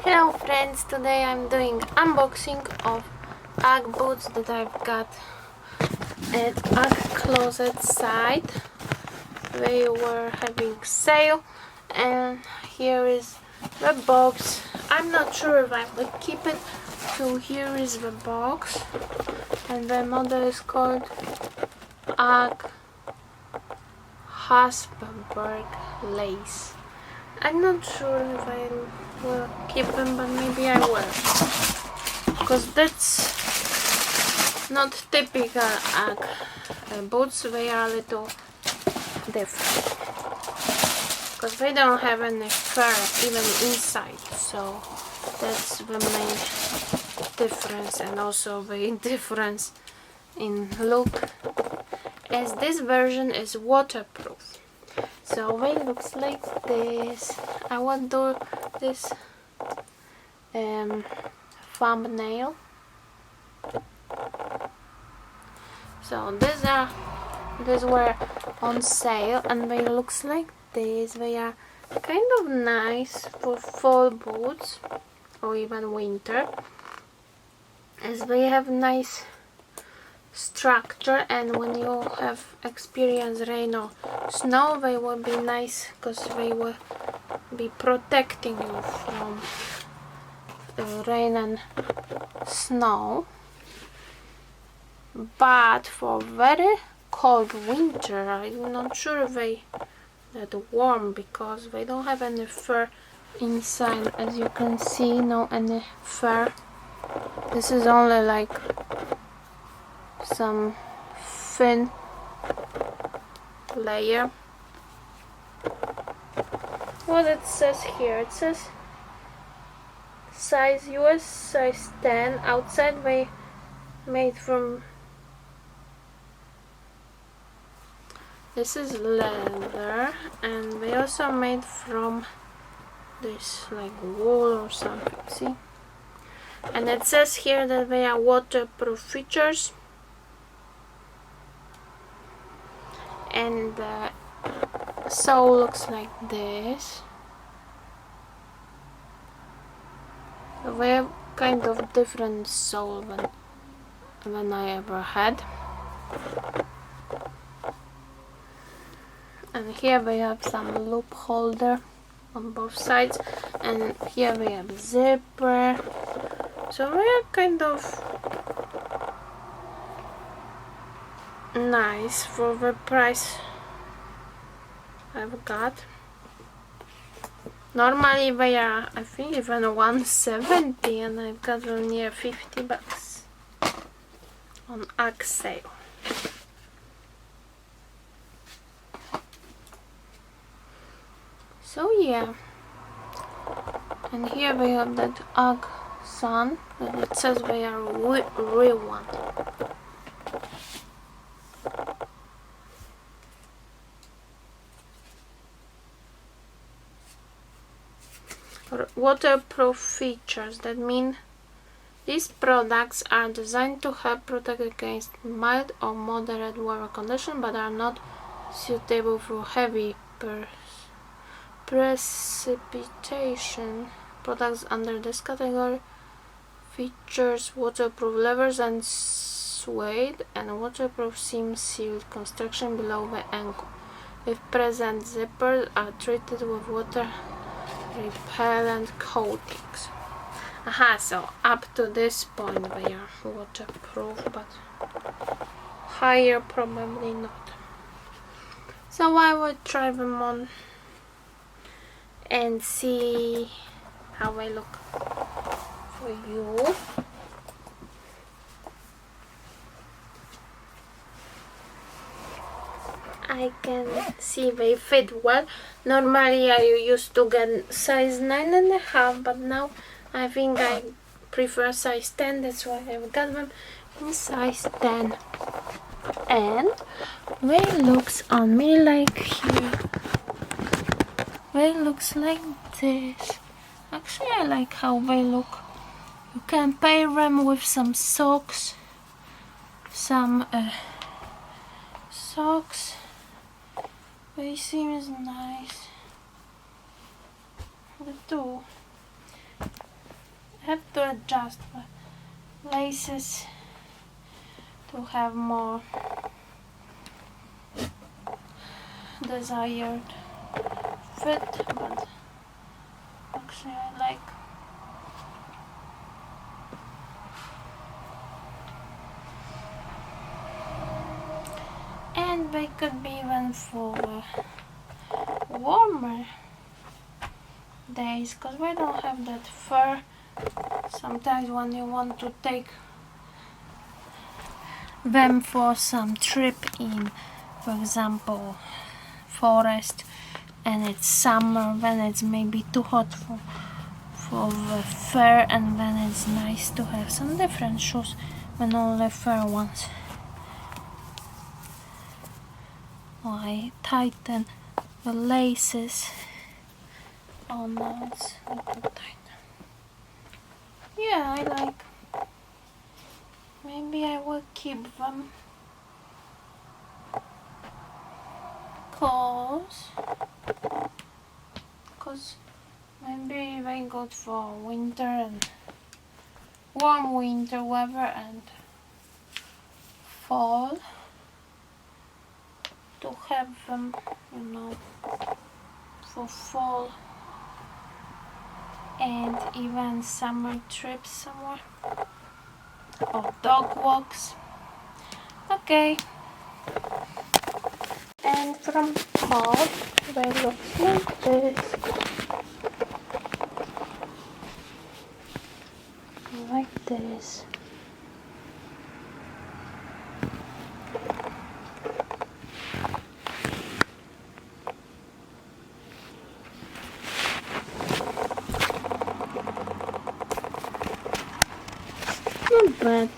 Hello friends, today I'm doing unboxing of Ugg boots that I've got at Ugg closet site. They were having sale and here is the box. I'm not sure if I will keep it, so here is the box and the model is called Ugg Hapsburg lace. I'm not sure if I will keep them, but maybe I will, because that's not typical Ugg boots. They are a little different because they don't have any fur even inside, so that's the main difference, and also the difference in look, as this version is waterproof. So it looks like this. I will do this thumbnail. So these were on sale and they looks like this. They are kind of nice for fall boots or even winter, as they have nice structure, and when you have experienced rain or snow, they will be nice because they will be protecting you from rain and snow. But for very cold winter, I'm not sure if they that warm, because they don't have any fur inside. As you can see, no any fur. This is only like some thin layer. What it says here, it says size US size 10. Outside they made from, this is leather, and they also made from this like wool or something, see? And it says here that they are waterproof features, and the sole looks like this. They have kind of different sole than I ever had. And here we have some loop holder on both sides, and here we have zipper. So they are kind of nice for the price I've got. Normally they are, I think, even 170, and I've got them near 50 bucks on Ugg sale. So yeah, and here we have that Ugg Sun, and it says they are real one. Waterproof features, that mean these products are designed to help protect against mild or moderate weather conditions, but are not suitable for heavy precipitation. Products under this category features waterproof levers and suede, and waterproof seam sealed construction below the ankle. If present, zippers are treated with water repellent coatings. Aha, so up to this point they are waterproof, but higher probably not. So I will try them on and see how they look for you. I can see they fit well. Normally I used to get size 9.5, but now I think I prefer size 10. That's why I've got them in size 10. And they looks on me like here. They looks like this. Actually, I like how they look. You can pair them with some socks. They seems nice. They do. have to adjust the laces to have more desired fit, but actually I like and they could be even for warmer days, because we don't have that fur. Sometimes when you want to take them for some trip in, for example, forest, and it's summer, then it's maybe too hot for the fur, and then it's nice to have some different shoes than only fur ones. I tighten the laces. Oh no, it's not too tight. Yeah, I like. Maybe I will keep them. Cause maybe they good for winter and warm winter weather and fall. To have them, you know, for fall and even summer trips somewhere or dog walks. Okay, and from top they look like this, like this. Not bad.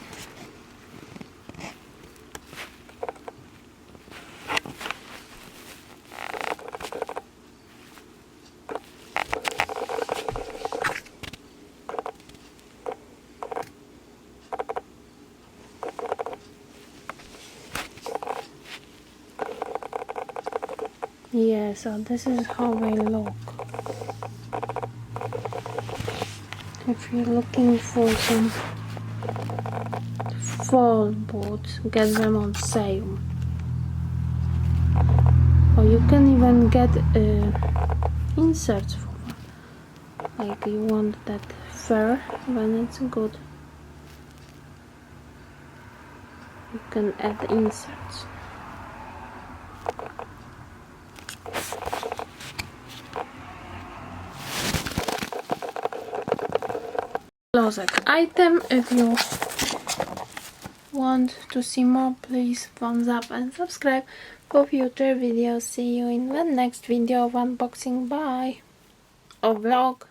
Yeah, so this is how they look. If you're looking for some fall boots, get them on sale. Or you can even get inserts for them. Like you want that fur, then it's good. You can add inserts. Closet item. If you want to see more, please thumbs up and subscribe for future videos. See you in the next video of unboxing. Bye. Or vlog.